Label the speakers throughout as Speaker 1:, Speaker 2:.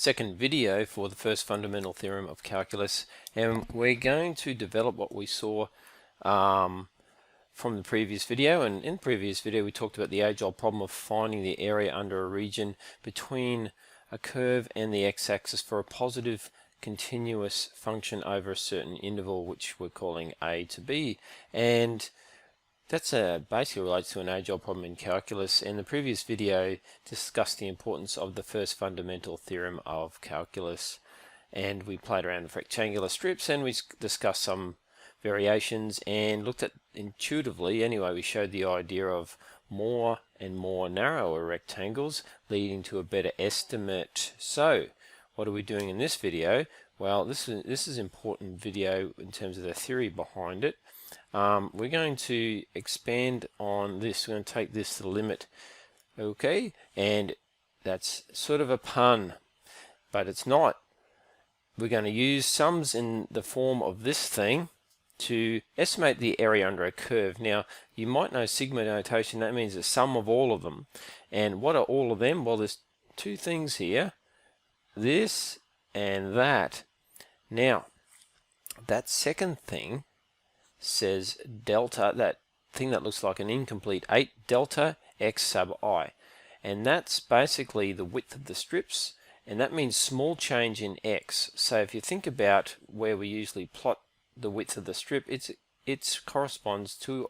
Speaker 1: second video for the first fundamental theorem of calculus, and we're going to develop what we saw from the previous video. And in the previous video we talked about the age-old problem of finding the area under a region between a curve and the x-axis for a positive continuous function over a certain interval, which we're calling a to b. And that's basically relates to an age-old problem in calculus, and the previous video discussed the importance of the first fundamental theorem of calculus, and we played around with rectangular strips and we discussed some variations and looked at intuitively, anyway, we showed the idea of more and more narrower rectangles leading to a better estimate. So what are we doing in this video? Well, this is important video in terms of the theory behind it. We're going to expand on this. We're going to take this to the limit, okay, and that's sort of a pun, but it's not. We're going to use sums in the form of this thing to estimate the area under a curve. Now, you might know sigma notation. That means the sum of all of them. And what are all of them? Well, there's two things here, this and that. Now, that second thing says delta, that thing that looks like an incomplete 8, delta x sub I. And that's basically the width of the strips, and that means small change in x. So if you think about where we usually plot the width of the strip, it corresponds to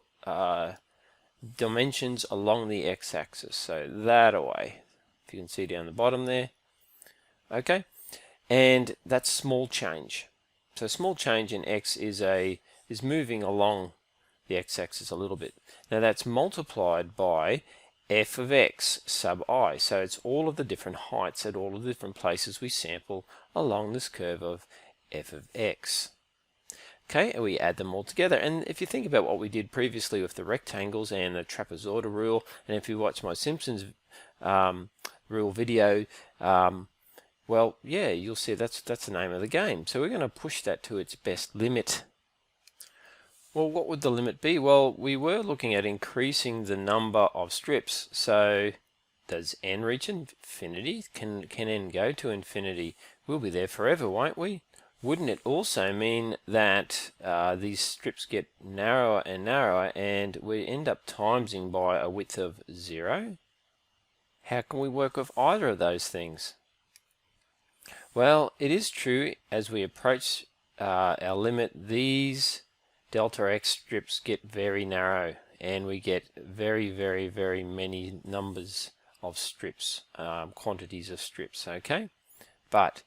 Speaker 1: dimensions along the x-axis. So that away, if you can see down the bottom there. Okay, and that's small change. So small change in x is moving along the x-axis a little bit. Now that's multiplied by f of x sub I. So it's all of the different heights at all of the different places we sample along this curve of f of x. Okay, and we add them all together. And if you think about what we did previously with the rectangles and the trapezoidal rule, and if you watch my Simpsons rule video, well, yeah, you'll see that's the name of the game. So we're going to push that to its best limit. Well, what would the limit be? Well, we were looking at increasing the number of strips. So does n reach infinity? Can n go to infinity? We'll be there forever, won't we? Wouldn't it also mean that these strips get narrower and narrower and we end up timesing by a width of 0? How can we work with either of those things? Well, it is true, as we approach our limit, these delta x strips get very narrow and we get very, very, very many numbers of strips, quantities of strips, okay? But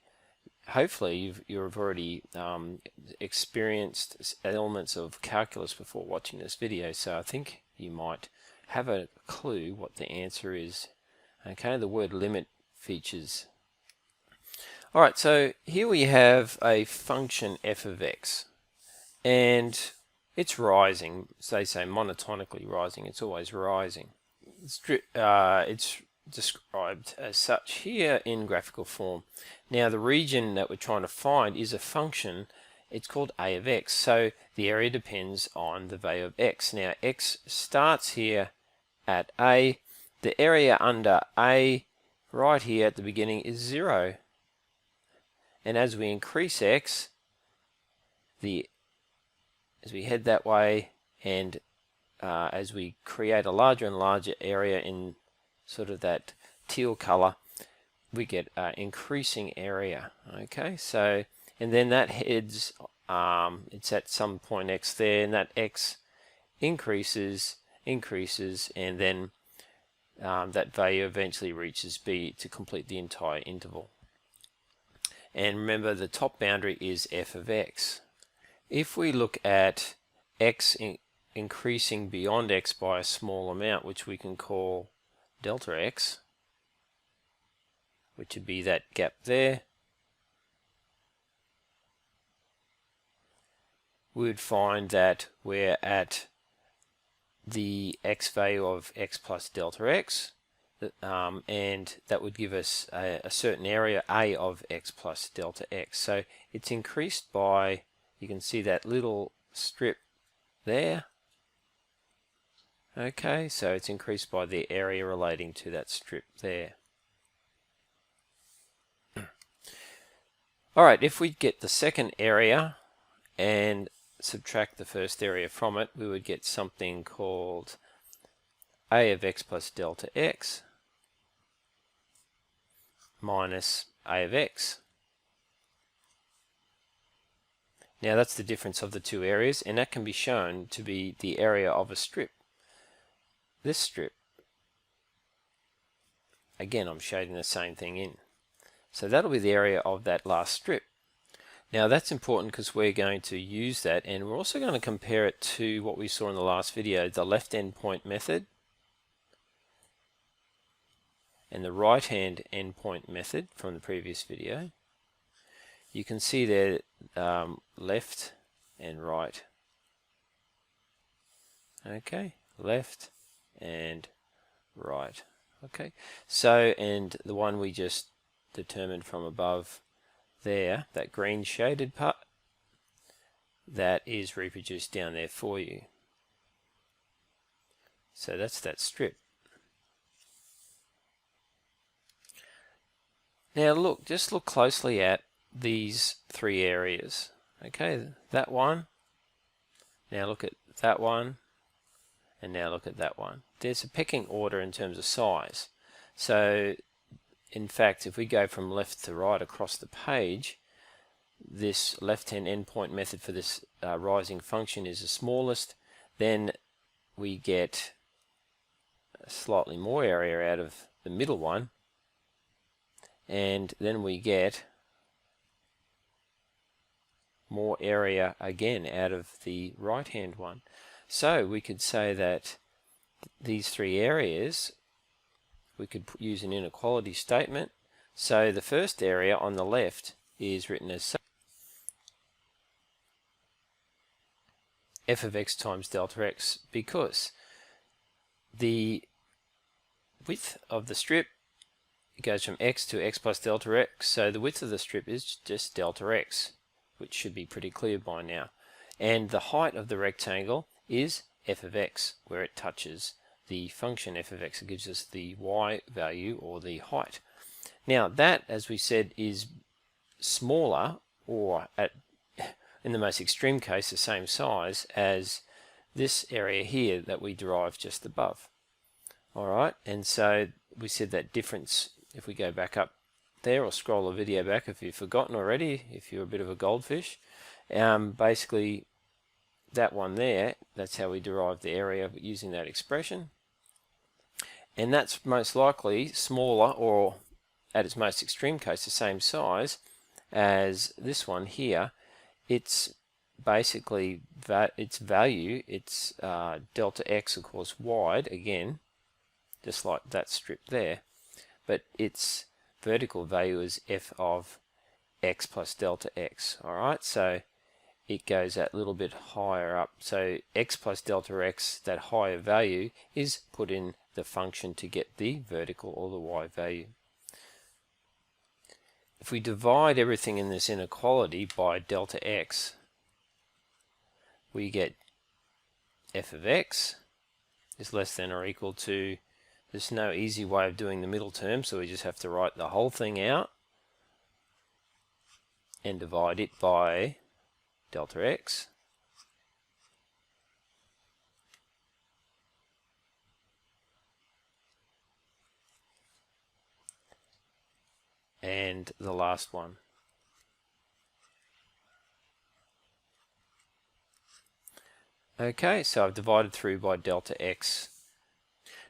Speaker 1: hopefully you've already experienced elements of calculus before watching this video, so I think you might have a clue what the answer is. Okay, the word limit features. Alright, so here we have a function f of x, and it's rising. So they say monotonically rising, it's always rising. It's described as such here in graphical form. Now the region that we're trying to find is a function, it's called a of x, so the area depends on the value of x. Now x starts here at a, the area under a right here at the beginning is 0, and as we increase x, as we head that way, and as we create a larger and larger area in sort of that teal color, we get increasing area. Okay, so and then that heads, it's at some point x there, and that x increases, and then that value eventually reaches b to complete the entire interval. And remember, the top boundary is f of x. If we look at x increasing beyond x by a small amount, which we can call delta x, which would be that gap there, we would find that we're at the x value of x plus delta x, and that would give us a certain area a of x plus delta x. So it's increased by, you can see that little strip there. Okay, so it's increased by the area relating to that strip there. Alright, if we get the second area and subtract the first area from it, we would get something called a of x plus delta x minus a of x. Now that's the difference of the two areas, and that can be shown to be the area of a strip. This strip, again I'm shading the same thing in. So that'll be the area of that last strip. Now that's important because we're going to use that, and we're also going to compare it to what we saw in the last video, the left endpoint method and the right hand endpoint method from the previous video. You can see there left and right. Okay, left and right. Okay, so, and the one we just determined from above there, that green shaded part, that is reproduced down there for you. So that's that strip. Now look, just look closely at these three areas. Okay, that one, now look at that one, and now look at that one. There's a pecking order in terms of size. So in fact, if we go from left to right across the page, this left-hand endpoint method for this rising function is the smallest. Then we get slightly more area out of the middle one, and then we get more area again out of the right-hand one. So we could say that these three areas, we could use an inequality statement. So the first area on the left is written as such: f of x times delta x, because the width of the strip goes from x to x plus delta x, so the width of the strip is just delta x, which should be pretty clear by now. And the height of the rectangle is f of x, where it touches the function f of x. It gives us the y value, or the height. Now that, as we said, is smaller, or in the most extreme case the same size as this area here that we derived just above. Alright, and so we said that difference, if we go back up there, or scroll the video back if you've forgotten already, if you're a bit of a goldfish, basically that one there, that's how we derive the area using that expression. And that's most likely smaller, or at its most extreme case the same size as this one here. It's basically its value, it's delta x, of course, wide again, just like that strip there, but its vertical value is f of x plus delta x. Alright, so it goes that little bit higher up. So x plus delta x, that higher value, is put in the function to get the vertical or the y value. If we divide everything in this inequality by delta x, we get f of x is less than or equal to, there's no easy way of doing the middle term, so we just have to write the whole thing out and divide it by delta x. And the last one. Okay, so I've divided through by delta x.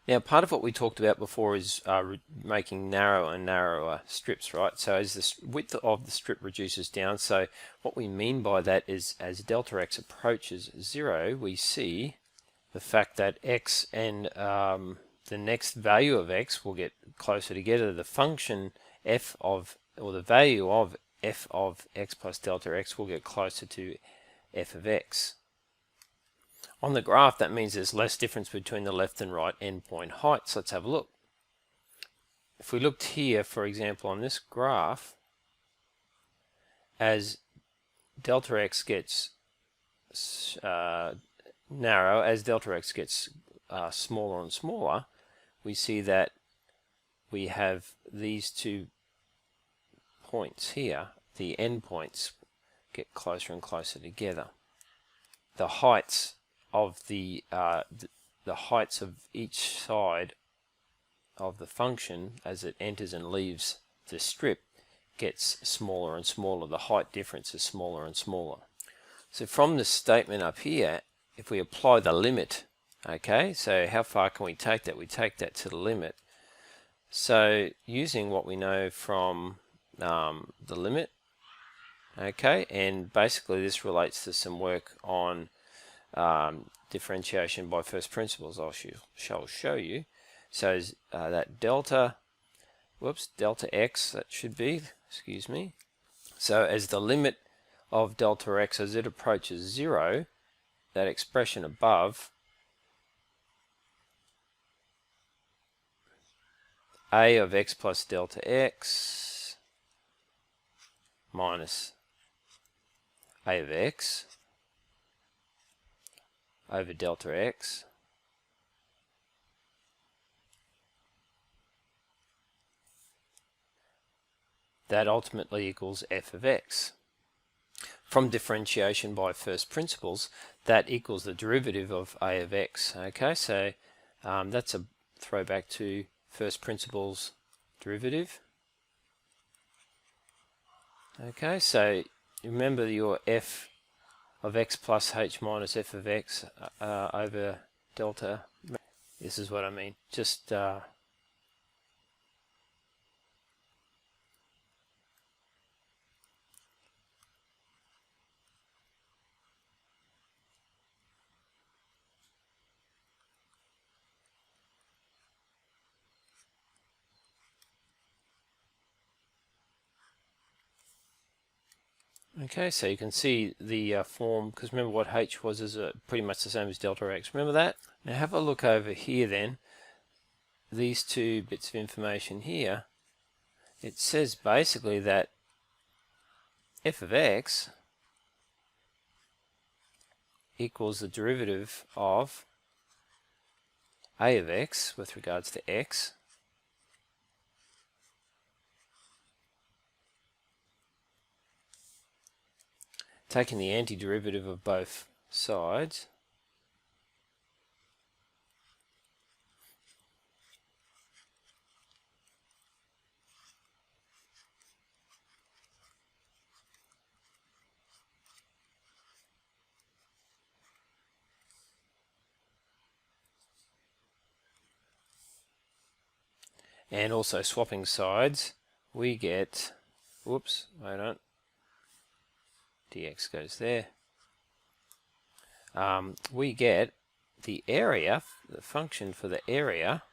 Speaker 1: Now part of what we talked about before is making narrower and narrower strips, right? So as the width of the strip reduces down, so what we mean by that is as delta x approaches 0, we see the fact that x and the next value of x will get closer together. The function f of, or the value of f of x plus delta x, will get closer to f of x. On the graph, that means there's less difference between the left and right endpoint heights. Let's have a look. If we looked here, for example, on this graph, as delta x gets narrow, as delta x gets smaller and smaller, we see that we have these 2 points here the endpoints get closer and closer together. The heights of the heights of each side of the function as it enters and leaves the strip gets smaller and smaller. The height difference is smaller and smaller. So from this statement up here, if we apply the limit, okay, so how far can we take that? We take that to the limit. So using what we know from the limit, okay, and basically this relates to some work on differentiation by first principles I shall show you. So that delta x, that should be, excuse me. So as the limit of delta x, as it approaches 0, that expression above, a of x plus delta x minus a of x over delta x that ultimately equals f of x. From differentiation by first principles, that equals the derivative of a of x. Okay, so that's a throwback to first principles derivative. Okay, so remember your f of x plus h minus f of x over delta. This is what I mean. Just okay, so you can see the form, because remember what h was is pretty much the same as delta x. Remember that? Now have a look over here then. These two bits of information here. It says basically that f of x equals the derivative of a of x with regards to x taking the antiderivative of both sides and also swapping sides, we get, whoops, wait on, dx goes there. We get the area, the function for the area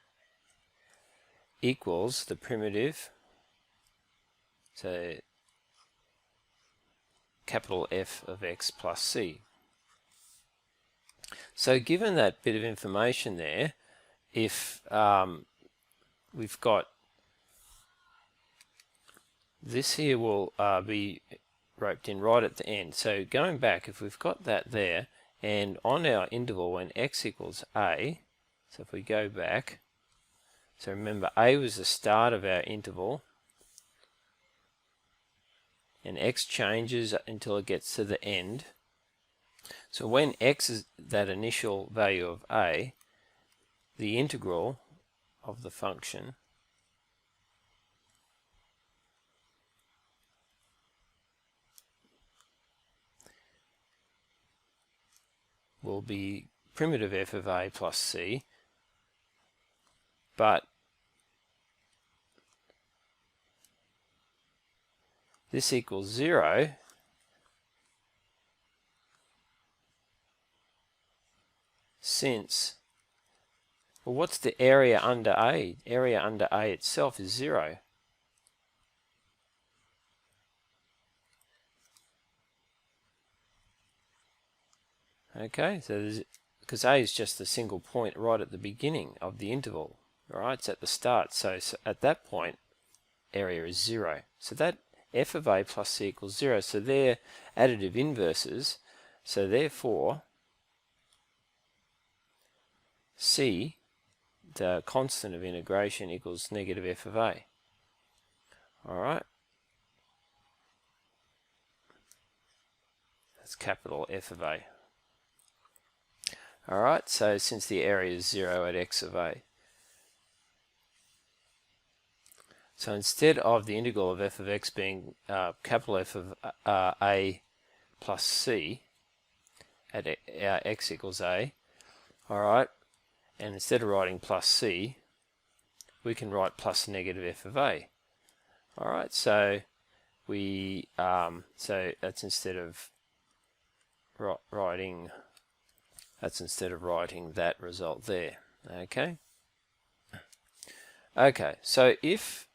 Speaker 1: equals the primitive, so capital F of x plus c. So given that bit of information there, if we've got this here will be roped in right at the end. So going back, if we've got that there, and on our interval when x equals a, so if we go back, so remember a was the start of our interval, and x changes until it gets to the end. So when x is that initial value of a, the integral of the function will be primitive f of a plus c, but this equals 0 since, well, what's the area under a? Area under a itself is 0. Okay, so because a is just a single point right at the beginning of the interval, right? It's at the start, so at that point area is 0. So that f of a plus c equals 0, so they're additive inverses, so therefore c, the constant of integration, equals negative f of a. Alright, that's capital F of A. Alright, so since the area is 0 at x of A. So instead of the integral of f of x being capital F of A plus c at x equals A, alright, and instead of writing plus c, we can write plus negative f of A. Alright, so we so that's instead of writing that result there. Okay, so if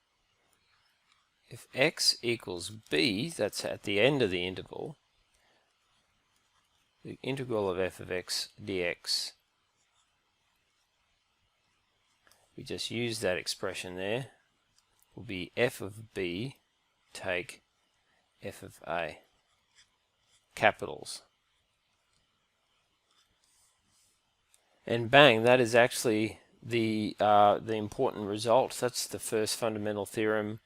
Speaker 1: x equals b, that's at the end of the interval, the integral of f of x dx, we just use that expression there, will be f of b take f of a, capitals. And bang, that is actually the important result. That's the first fundamental theorem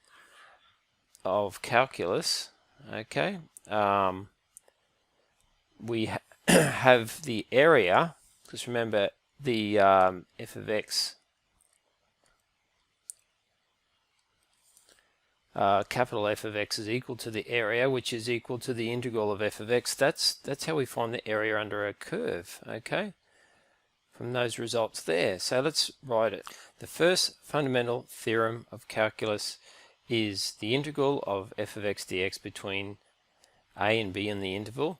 Speaker 1: of calculus. Okay, we have the area, because remember the f of x, capital F of x is equal to the area, which is equal to the integral of f of x. That's how we find the area under a curve. Okay, from those results there. So let's write it. The first fundamental theorem of calculus is the integral of f of x dx between a and b in the interval,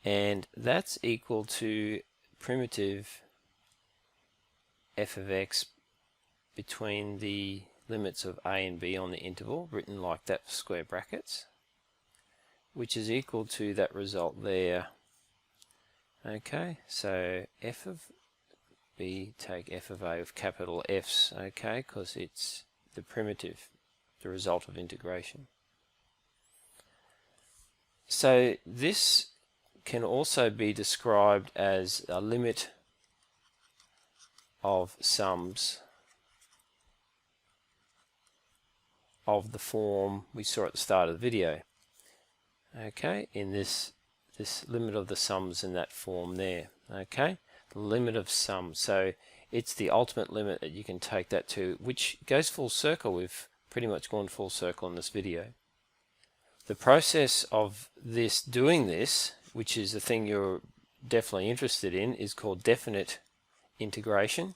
Speaker 1: and that's equal to primitive f of x between the limits of a and b on the interval, written like that for square brackets, which is equal to that result there. Okay, so f of b take f of a with capital F's, okay, because it's the primitive, the result of integration. So this can also be described as a limit of sums of the form we saw at the start of the video. Okay, in this limit of the sums in that form there. Okay, the limit of sum. So it's the ultimate limit that you can take that to, which goes full circle. We've pretty much gone full circle in this video. The process of doing this, which is the thing you're definitely interested in, is called definite integration.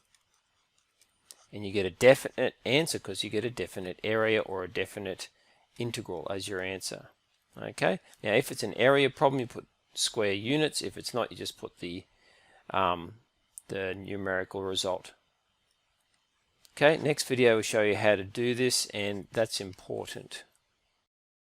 Speaker 1: And you get a definite answer because you get a definite area or a definite integral as your answer. Okay, now if it's an area problem, you put square units. If it's not, you just put the numerical result. Okay, next video will show you how to do this, and that's important.